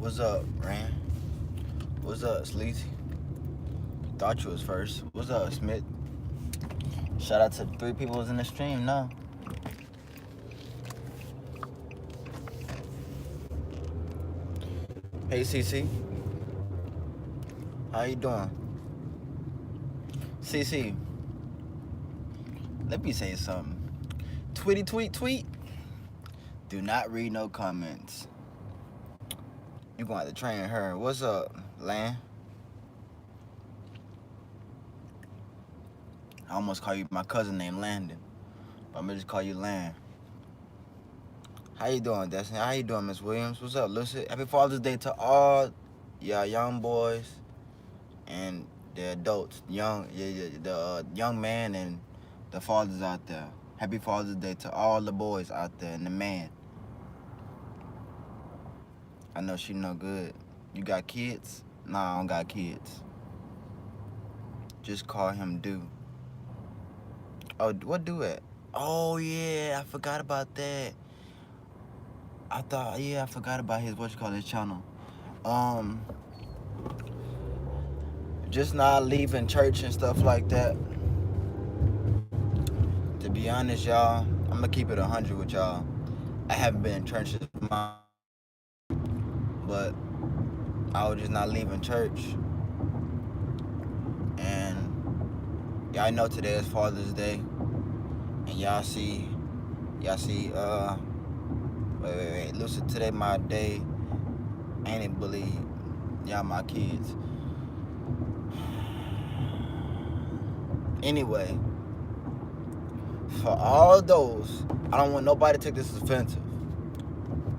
What's up, Rand? What's up, Sleazy? Thought you was first. What's up, Smith? Shout out to the 3 people who's in the stream now. Hey, CC. How you doing? CC, let me say something. Tweet. Do not read no comments. You gonna have to train her. What's up, Lan? I almost call you my cousin named Landon, but I'm gonna just call you Lan. How you doing, Destiny? How you doing, Miss Williams? What's up, Lucid? Happy Father's Day to all y'all young boys and the adults, the young man and the fathers out there. Happy Father's Day to all the boys out there and the man. I know she no good. You got kids? Nah, I don't got kids. Just call him Do. Oh, what Do at? Oh yeah, I forgot about that. I forgot about his his channel. Just not leaving church and stuff like that. To be honest, y'all, I'm gonna keep it 100 with y'all. I haven't been in church this month, but I was just not leaving church. And y'all know today is Father's Day, and y'all see, wait, Lucid, today my day. Ain't it believe y'all my kids. Anyway, for all those, I don't want nobody to take this as offensive,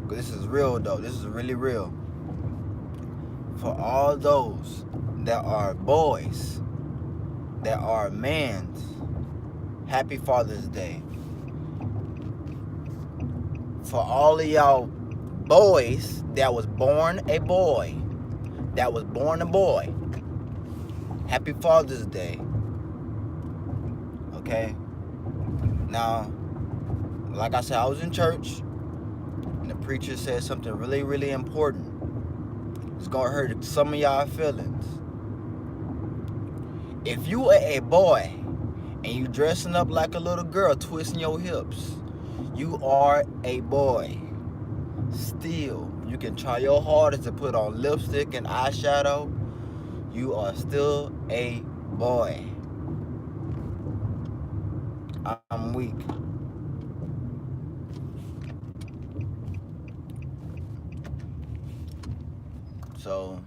because this is real though. This is really real. For all those that are boys, that are mans, happy Father's Day. For all of y'all boys that was born a boy, happy Father's Day. Okay? Now, like I said, I was in church, and the preacher said something really, really important. It's gonna hurt some of y'all feelings. If you are a boy and you dressing up like a little girl, twisting your hips, you are a boy. Still, you can try your hardest to put on lipstick and eyeshadow. You are still a boy. I'm weak. So,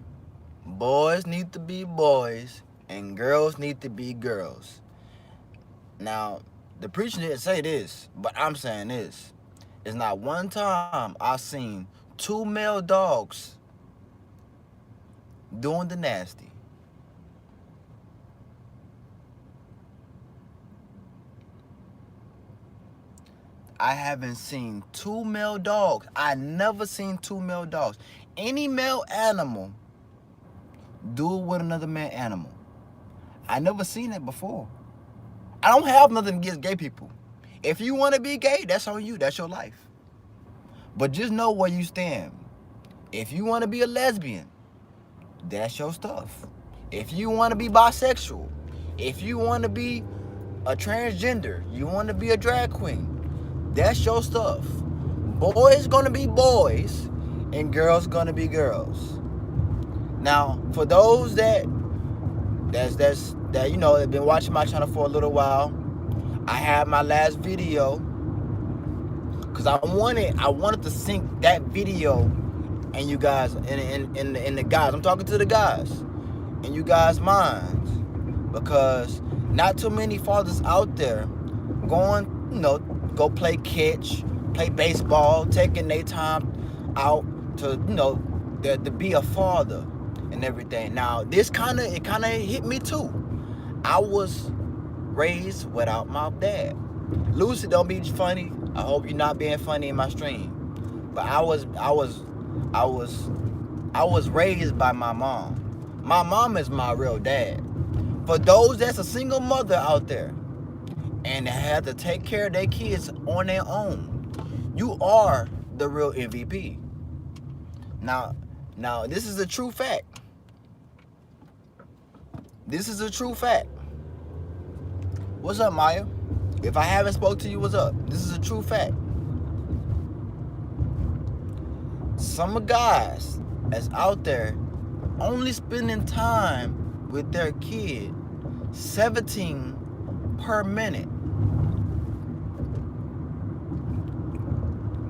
boys need to be boys and girls need to be girls. Now, the preacher didn't say this, but I'm saying this. It's not one time I've seen 2 male dogs doing the nasty. I haven't seen 2 male dogs. I never seen 2 male dogs. Any male animal do it with another male animal. I never seen it before. I don't have nothing against gay people. If you want to be gay, that's on you. That's your life. But just know where you stand. If you want to be a lesbian, that's your stuff. If you want to be bisexual, if you want to be a transgender, you want to be a drag queen, that's your stuff. Boys gonna be boys and girls gonna be girls. Now, for those that you know have been watching my channel for a little while, I had my last video because I wanted to sync that video and you guys in the guys. I'm talking to the guys in you guys' minds, because not too many fathers out there going, go play catch, play baseball, taking their time out to, to be a father and everything. Now, it kind of hit me too. I was raised without my dad. Lucy, don't be funny. I hope you're not being funny in my stream. But I was raised by my mom. My mom is my real dad. For those that's a single mother out there and they have to take care of their kids on their own, you are the real MVP. Now, Now, this is a true fact. This is a true fact. What's up, Maya? If I haven't spoke to you, what's up? This is a true fact. Some guys that's out there only spending time with their kid 17 per minute.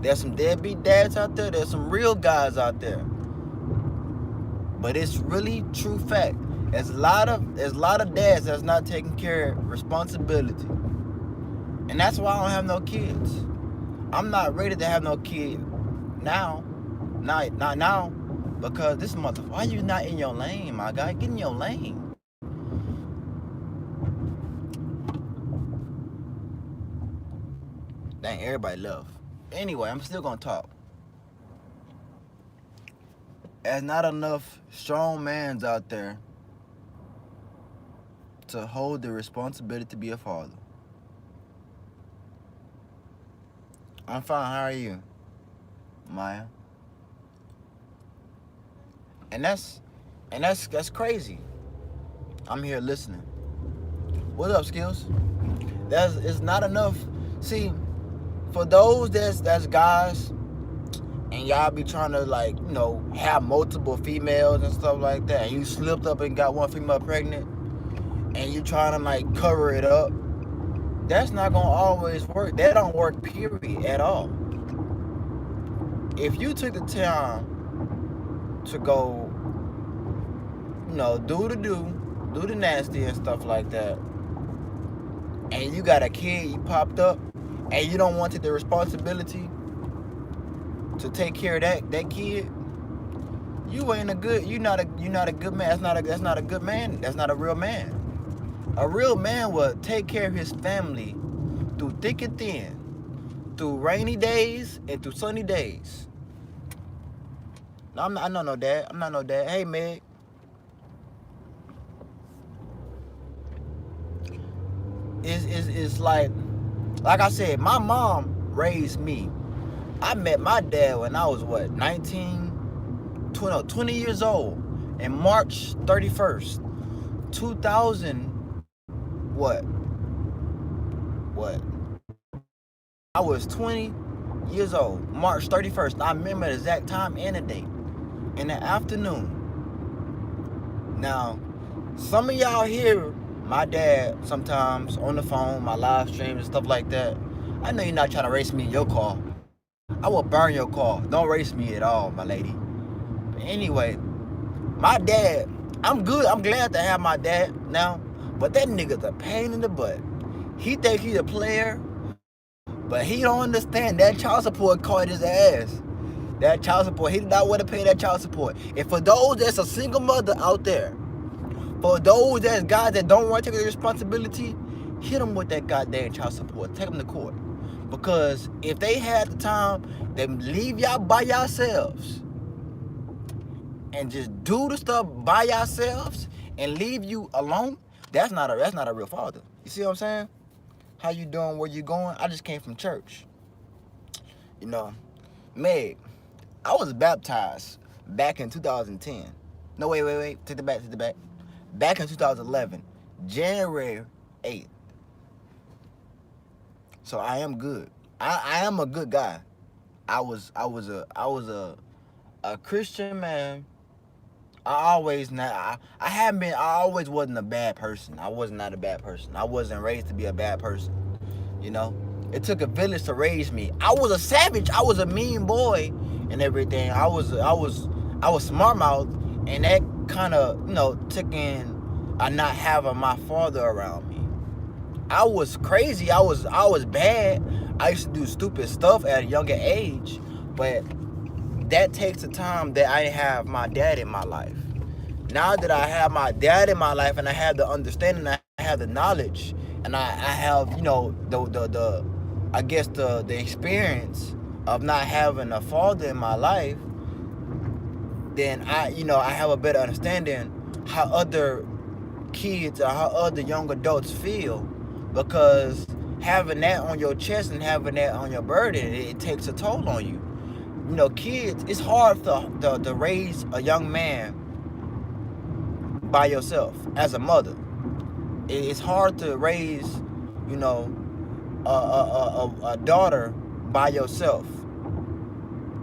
There's some deadbeat dads out there. There's some real guys out there. But it's really true fact. There's a lot of dads that's not taking care of responsibility. And that's why I don't have no kids. I'm not ready to have no kid now. Not now. Because this motherfucker, why you not in your lane, my guy? Get in your lane. Dang, everybody left. Anyway, I'm still gonna talk. There's not enough strong mans out there to hold the responsibility to be a father. I'm fine. How are you, Maya? And that's crazy. I'm here listening. What up, Skills? It's not enough. See, for those that's guys, and y'all be trying to, like, you know, have multiple females and stuff like that, and you slipped up and got one female pregnant, and you trying to, like, cover it up, that's not gonna always work. That don't work, period, at all. If you took the time to go, you know, do the nasty and stuff like that, and you got a kid, you popped up, and you don't want to take the responsibility to take care of that kid, you're not a good man. That's not a good man. That's not a real man. A real man will take care of his family through thick and thin, through rainy days and through sunny days. No, I'm not no dad. Hey, Meg. It's like I said, my mom raised me. I met my dad when I was 20 years old, and March 31st, 2000, what? I was 20 years old, March 31st. I remember the exact time and the date, in the afternoon. Now, some of y'all hear my dad sometimes on the phone, my live streams and stuff like that. I know you're not trying to race me in your car. I will burn your car. Don't race me at all, my lady. But anyway, my dad, I'm good. I'm glad to have my dad now. But that nigga's a pain in the butt. He think he's a player, but he don't understand that child support caught his ass. That child support, he did not want to pay that child support. And for those that's a single mother out there, for those that's guys that don't want to take the responsibility, hit them with that goddamn child support. Take them to court. Because if they had the time, they leave y'all by yourselves and just do the stuff by yourselves and leave you alone, that's not a real father. You see what I'm saying? How you doing? Where you going? I just came from church. You know, Meg, I was baptized back in 2010. No, wait. Take the back. Back in 2011, January 8th. So I am good. I am a good guy. I was a Christian man. I always wasn't a bad person. I was not a bad person. I wasn't raised to be a bad person. You know? It took a village to raise me. I was a savage. I was a mean boy and everything. I was smart mouth, and that kind of, you know, took in not having my father around me. I was crazy. I was bad. I used to do stupid stuff at a younger age, but that takes the time that I have my dad in my life. Now that I have my dad in my life, and I have the understanding, I have the knowledge, and I have, you know, the experience of not having a father in my life, then I have a better understanding how other kids or how other young adults feel, because having that on your chest and having that on your burden, it takes a toll on you. Kids, it's hard to raise a young man by yourself as a mother. It's hard to raise, you know, a daughter by yourself.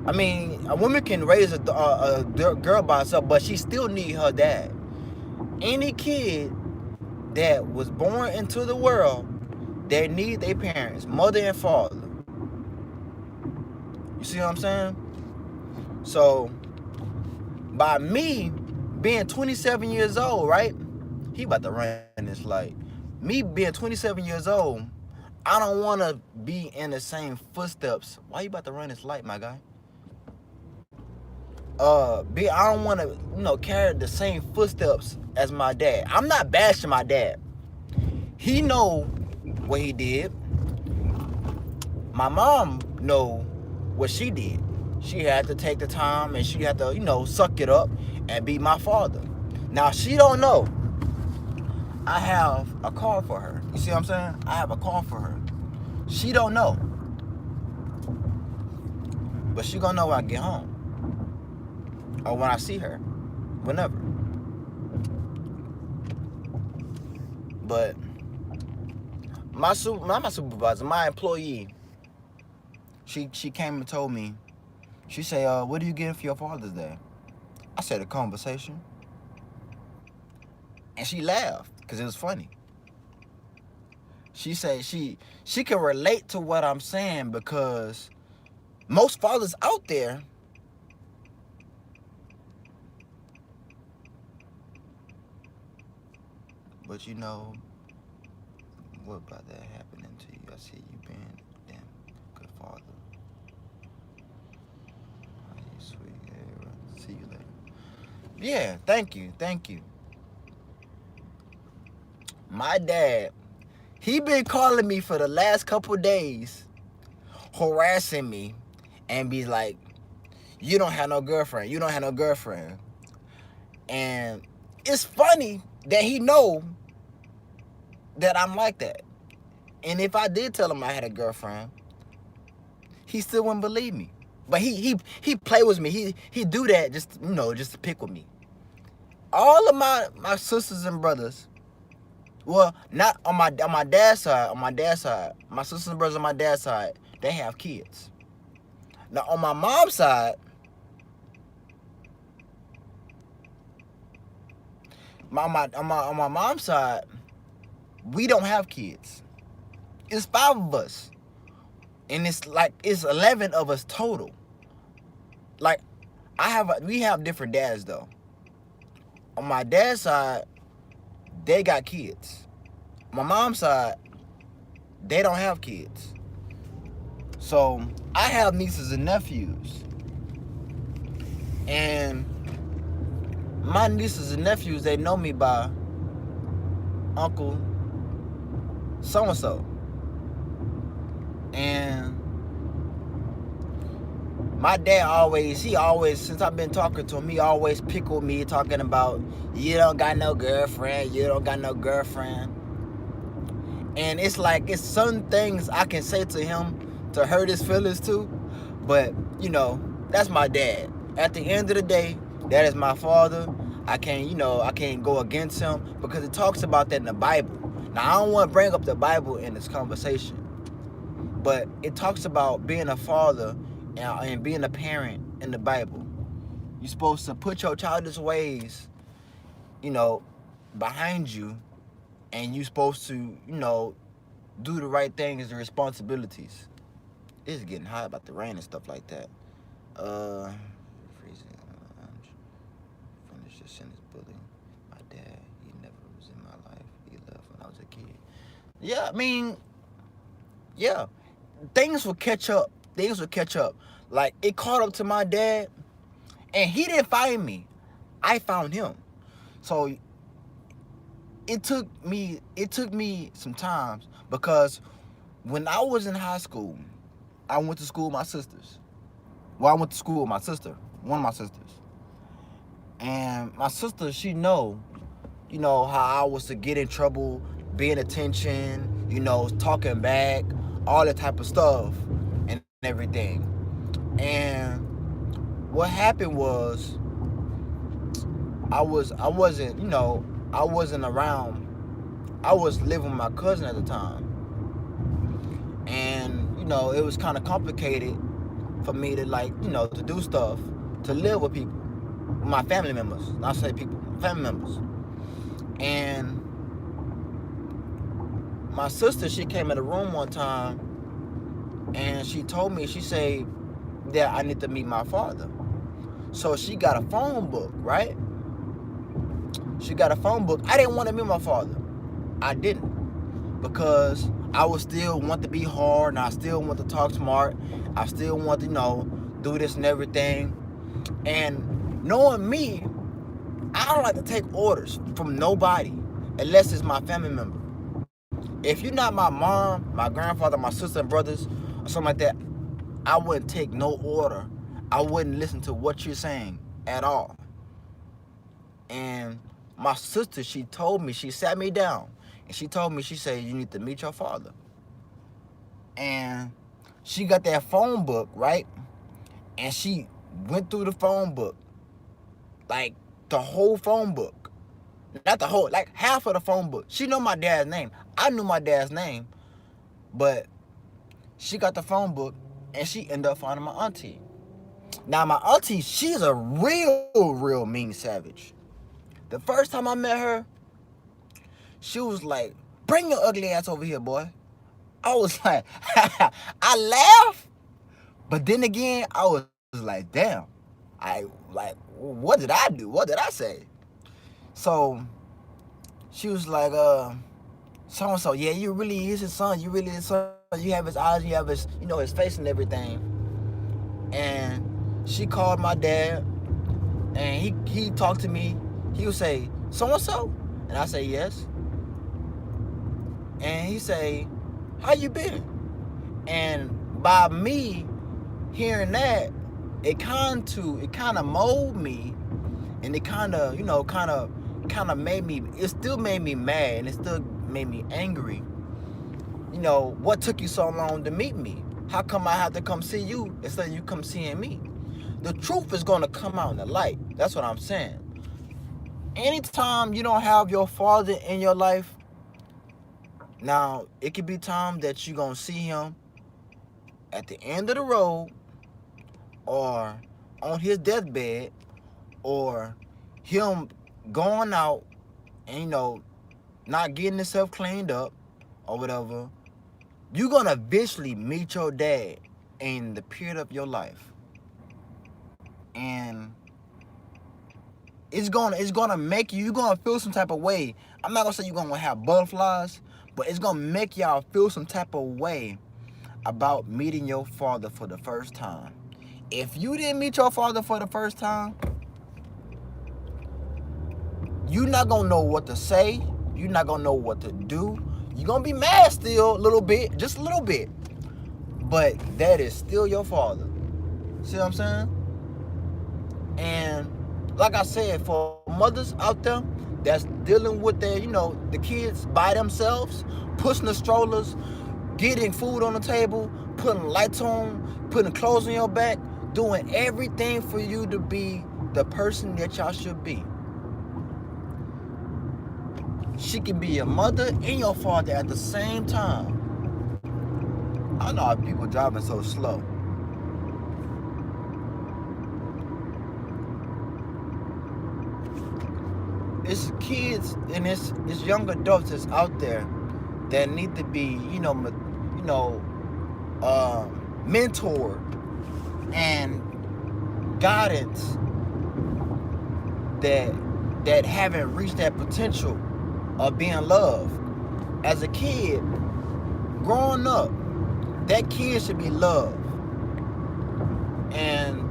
I mean, a woman can raise a girl by herself, but she still need her dad. Any kid that was born into the world, they need their parents, mother and father. You see what I'm saying? So, by me being 27 years old, right? He about to run this light. Me being 27 years old, I don't want to be in the same footsteps. Why you about to run this light, my guy? I don't want to, carry the same footsteps as my dad. I'm not bashing my dad. He know what he did. My mom know what she did. She had to take the time and she had to, suck it up and be my father. Now she don't know I have a car for her. You see what I'm saying? I have a car for her. She don't know. But she gonna know when I get home. Or when I see her. Whenever. But not my supervisor, my employee, she came and told me, she said, what are you getting for your Father's Day? I said, a conversation. And she laughed because it was funny. She said she can relate to what I'm saying because most fathers out there but what about that happening to you? I see you being a damn good father. Oh, you sweet. Yeah, see you later. Yeah, thank you. My dad, he been calling me for the last couple days, harassing me, and be like, you don't have no girlfriend. And it's funny that he know that I'm like that. And if I did tell him I had a girlfriend, he still wouldn't believe me. But he play with me. He do that just to pick with me. All of my sisters and brothers, well, not on my dad's side. On my dad's side, my sisters and brothers on my dad's side, they have kids. Now on my mom's side, on my mom's side, we don't have kids. It's 5 of us, and it's 11 of us total. Like we have different dads though. On my dad's side, they got kids. My mom's side, they don't have kids. So I have nieces and nephews. And my nieces and nephews, they know me by Uncle so-and-so. And my dad always, since I've been talking to him, he always pickled me, talking about, you don't got no girlfriend. And it's like, it's certain things I can say to him to hurt his feelings too. But, that's my dad. At the end of the day, that is my father. I can't go against him because it talks about that in the Bible. Now, I don't want to bring up the Bible in this conversation, but it talks about being a father and being a parent in the Bible. You're supposed to put your childish ways, behind you, and you're supposed to, do the right things, the responsibilities. It's getting hot about the rain and stuff like that. Freezing. Finish this sentence, bullying. My dad, he never was in my life. He left when I was a kid. Yeah, I mean, yeah. Things will catch up. Like, it caught up to my dad, and he didn't find me. I found him. So it took me some time because when I was in high school, I went to school with my sisters. Well, I went to school with my sister, one of my sisters. And my sister, she know how I was to get in trouble, paying attention, talking back, all that type of stuff and everything. And what happened was I wasn't around. I was living with my cousin at the time, and it was kind of complicated for me to to do stuff, to live with people, my family members. Not say people, family members. And my sister, she came in the room one time, and she told me, she said that I need to meet my father. So she got a phone book, right? She got a phone book. I didn't want to meet my father. I didn't, because I would still want to be hard, and I still want to talk smart. I still want to, do this and everything. And knowing me, I don't like to take orders from nobody unless it's my family member. If you're not my mom, my grandfather, my sister and brothers, or something like that, I wouldn't take no order. I wouldn't listen to what you're saying at all. And my sister, she told me, she sat me down, and she told me, she said, you need to meet your father. And she got that phone book, right? And she went through the phone book, like the whole phone book. Not the whole, like half of the phone book. She knew my dad's name. I knew my dad's name. But she got the phone book, and she ended up finding my auntie. Now, my auntie, she's a real mean savage. The first time I met her, she was like, bring your ugly ass over here, boy. I was like, I laughed. But then again, I was like, damn. What did I do? What did I say? So she was like, so-and-so, yeah, you really is his son. You really his son. You have his eyes, you have his, his face and everything. And she called my dad, and he talked to me. He would say, so-and-so? And I say, yes. And he say, how you been? And by me hearing that, it kind of molded me, and it kind of made me, it still made me mad, and it still made me angry. What took you so long to meet me? How come I have to come see you instead of you come seeing me? The truth is going to come out in the light. That's what I'm saying. Anytime you don't have your father in your life, now it could be time that you're going to see him at the end of the road, or on his deathbed, or him going out and, not getting himself cleaned up or whatever. You're going to eventually meet your dad in the period of your life. And it's gonna make you're gonna feel some type of way. I'm not gonna say you're gonna have butterflies, but it's gonna make y'all feel some type of way about meeting your father for the first time. If you didn't meet your father for the first time, you're not gonna know what to say. You're not gonna know what to do. You're gonna be mad still a little bit, just a little bit. But that is still your father. See what I'm saying? And like I said, for mothers out there that's dealing with their, the kids by themselves, pushing the strollers, getting food on the table, putting lights on, putting clothes on your back, doing everything for you to be the person that y'all should be. She can be your mother and your father at the same time. I don't know how people driving so slow. It's kids and it's young adults that's out there that need to be, mentored and guidance, that haven't reached that potential of being loved. As a kid, growing up, that kid should be loved. And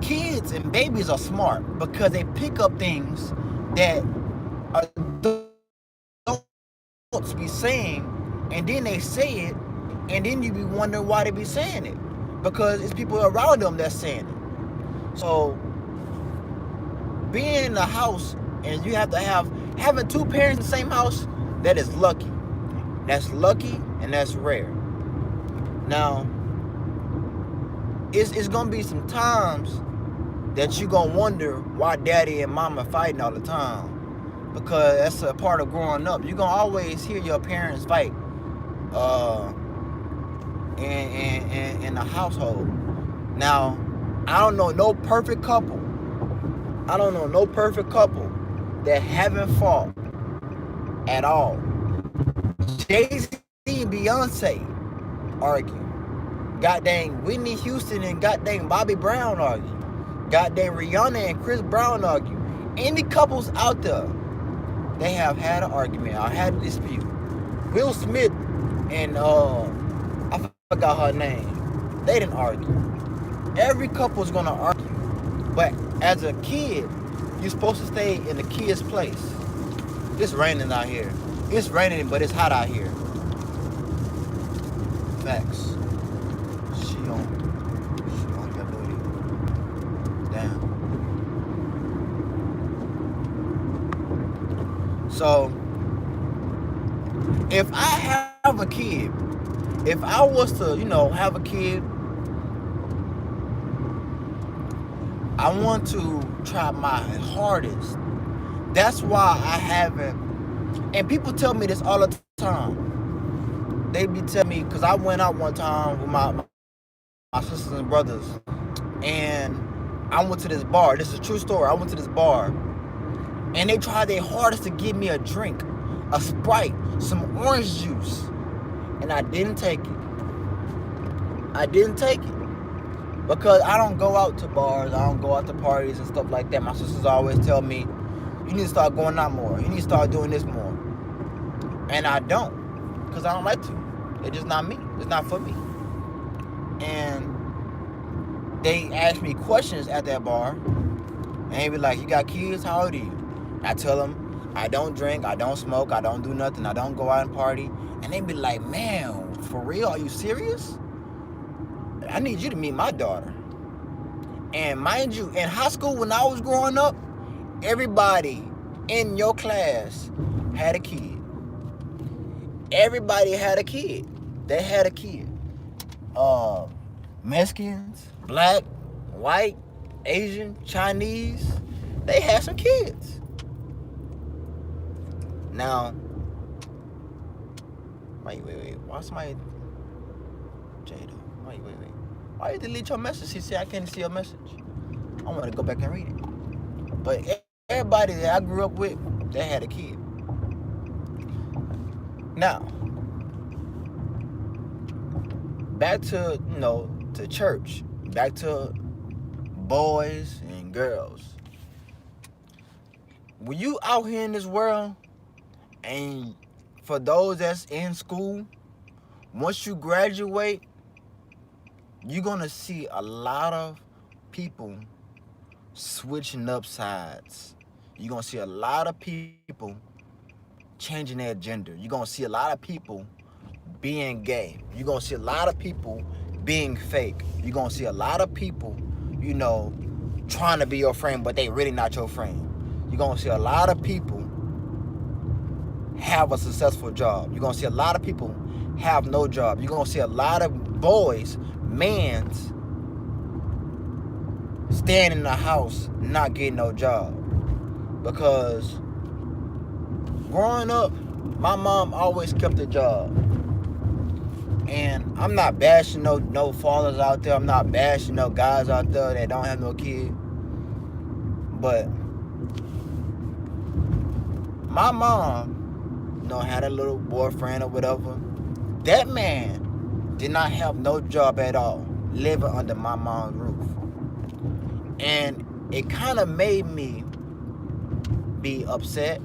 kids and babies are smart because they pick up things that adults be saying, and then they say it, and then you be wondering why they be saying it, because it's people around them that's saying it. So being in a house and you have to having two parents in the same house, that is lucky. That's lucky and that's rare. Now, it's gonna be some times that you gonna wonder why daddy and mama fighting all the time. Because that's a part of growing up. You're gonna always hear your parents fight uh in the household. Now, I don't know no perfect couple. I don't know no perfect couple that haven't fought at all. Jay-Z and Beyonce argue. Goddamn Whitney Houston and goddamn Bobby Brown argue. Goddamn Rihanna and Chris Brown argue. Any couples out there, they have had an argument or had a dispute. Will Smith and I forgot her name. They didn't argue. Every couple's gonna argue. But as a kid, you're supposed to stay in the kid's place. It's raining out here. It's raining, but it's hot out here. Facts. She on your booty. Damn. So, if I have a kid, if I was to, have a kid, I want to try my hardest. That's why I haven't, and people tell me this all the time. They be telling me, because I went out one time with my sisters and brothers, and I went to this bar. This is a true story. I went to this bar, and they tried their hardest to give me a drink, a Sprite, some orange juice, and I didn't take it. I didn't take it. Because I don't go out to bars, I don't go out to parties and stuff like that. My sisters always tell me, you need to start going out more. You need to start doing this more. And I don't. Because I don't like to. It's just not me. It's not for me. And they ask me questions at that bar. And they be like, you got kids? How old are you? And I tell them, I don't drink, I don't smoke, I don't do nothing, I don't go out and party. And they be like, man, for real? Are you serious? I need you to meet my daughter. And mind you, in high school when I was growing up, everybody in your class had a kid. Everybody had a kid. They had a kid. Mexicans, black, white, Asian, Chinese, they had some kids. Now, wait. Why somebody... Jada, wait. Why you delete your message? He said I can't see your message. I want to go back and read it. But everybody that I grew up with, they had a kid. Now, back to, to church. Back to boys and girls. When you out here in this world, and for those that's in school, once you graduate, you're going to see a lot of people switching up sides. You're going to see a lot of people changing their gender. You're going to see a lot of people being gay. You're going to see a lot of people being fake. You're going to see a lot of people, trying to be your friend, but they really not your friend. You're going to see a lot of people have a successful job. You're going to see a lot of people have no job. You're going to see a lot of boys, mans, staying in the house, not getting no job. Because growing up, my mom always kept a job. And I'm not bashing no fathers out there. I'm not bashing no guys out there that don't have no kid. But my mom, had a little boyfriend or whatever. That man did not have no job at all, living under my mom's roof. And it kind of made me be upset.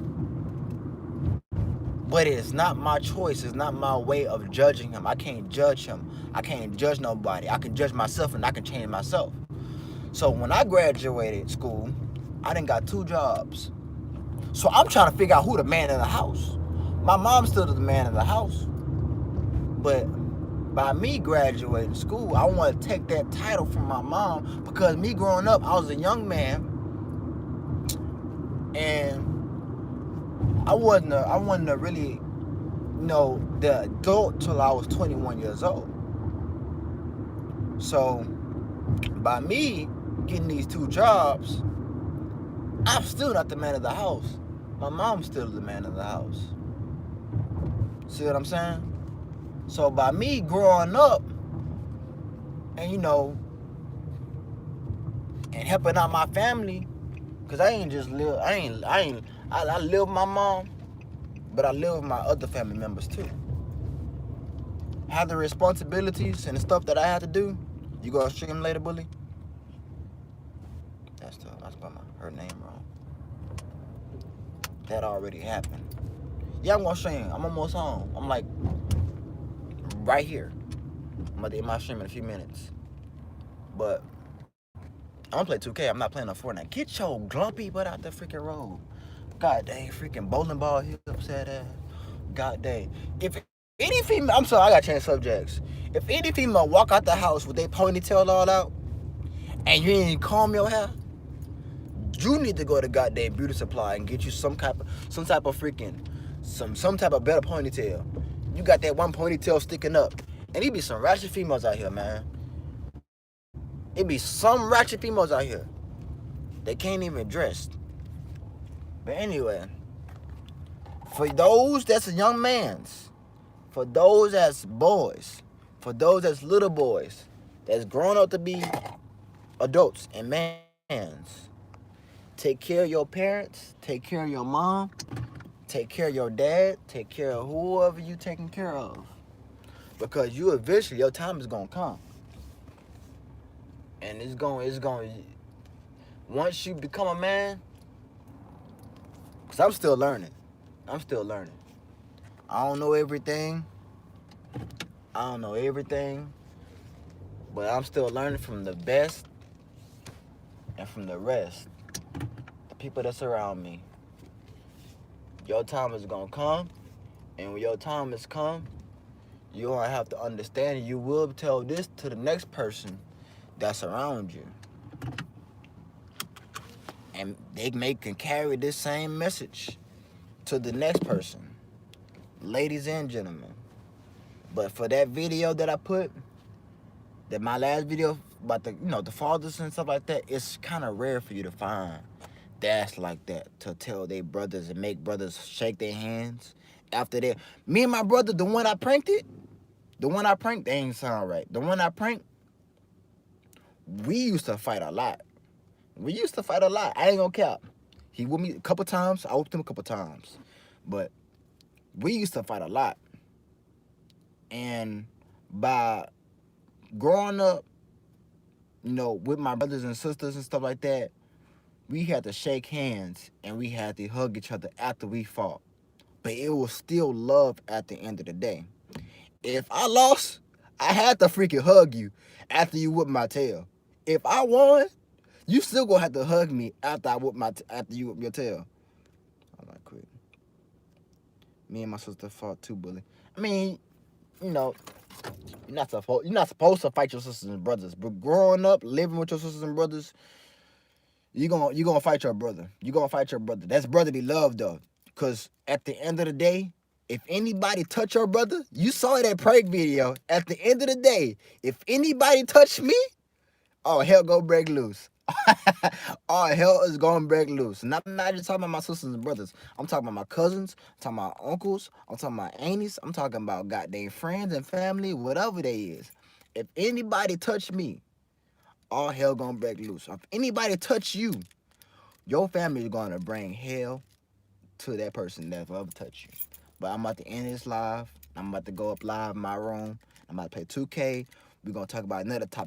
But it's not my choice. It's not my way of judging him. I can't judge him. I can't judge nobody. I can judge myself and I can change myself. So when I graduated school, I done got 2 jobs. So I'm trying to figure out who the man in the house. My mom still the man in the house. But by me graduating school, I want to take that title from my mom, because me growing up, I was a young man, and I wasn't a really, the adult till I was 21 years old. So By me getting these 2 jobs, I'm still not the man of the house. My mom's still the man of the house. See what I'm saying? So by me growing up and, and helping out my family, because I ain't just live, I live with my mom, but I live with my other family members too. Have the responsibilities and the stuff that I have to do. You gonna stream later, bully? That's by her name wrong. That already happened. Yeah, I'm gonna stream. I'm almost home. I'm like right here. I'm about to end my stream in a few minutes. But I'm gonna play 2K. I'm not playing on Fortnite. Get your glumpy butt out the freaking road. God dang, freaking bowling ball hips that ass. God dang. If any female, I'm sorry, I gotta change subjects. If any female walk out the house with their ponytail all out and you ain't comb your hair, you need to go to goddamn beauty supply and get you some type of freaking some type of better ponytail. You got that one ponytail sticking up. And it be some ratchet females out here, man. It be some ratchet females out here. They can't even dress. But anyway, for those that's a young man's, for those that's boys, for those that's little boys, that's grown up to be adults and mans, take care of your parents, take care of your mom, take care of your dad, take care of whoever you taking care of. Because you eventually, your time is gonna come. And it's going, once you become a man, because I'm still learning. I don't know everything. But I'm still learning from the best and from the rest. The people that surround me. Your time is gonna come. And when your time is come, you're gonna have to understand, you will tell this to the next person that's around you. And they can carry this same message to the next person. Ladies and gentlemen. But for that video that I put, that my last video about the fathers and stuff like that, it's kind of rare for you to find dads like that to tell their brothers and make brothers shake their hands after that. Me and my brother, the one I pranked, they ain't sound right. The one I pranked, we used to fight a lot. I ain't gonna cap. He with me a couple times. I whooped him a couple times. But we used to fight a lot. And by growing up, with my brothers and sisters and stuff like that, we had to shake hands and we had to hug each other after we fought. But it was still love at the end of the day. If I lost, I had to freaking hug you after you whipped my tail. If I won, you still gonna have to hug me after after you whip your tail. I'm like, quit. Me and my sister fought too, bully. I mean, you're not supposed to fight your sisters and brothers. But growing up, living with your sisters and brothers, you gonna fight your brother. That's brotherly love though. Cause at the end of the day, if anybody touch your brother, you saw that prank video. At the end of the day, if anybody touch me, oh, hell go break loose. Oh, hell is going to break loose. And I'm not just talking about my sisters and brothers. I'm talking about my cousins. I'm talking about uncles. I'm talking about aunties. I'm talking about goddamn friends and family, whatever they is. If anybody touch me, all hell going to break loose. If anybody touch you, your family is going to bring hell to that person that will ever touch you. But I'm about to end this live. I'm about to go up live in my room. I'm about to play 2K. We're going to talk about another topic.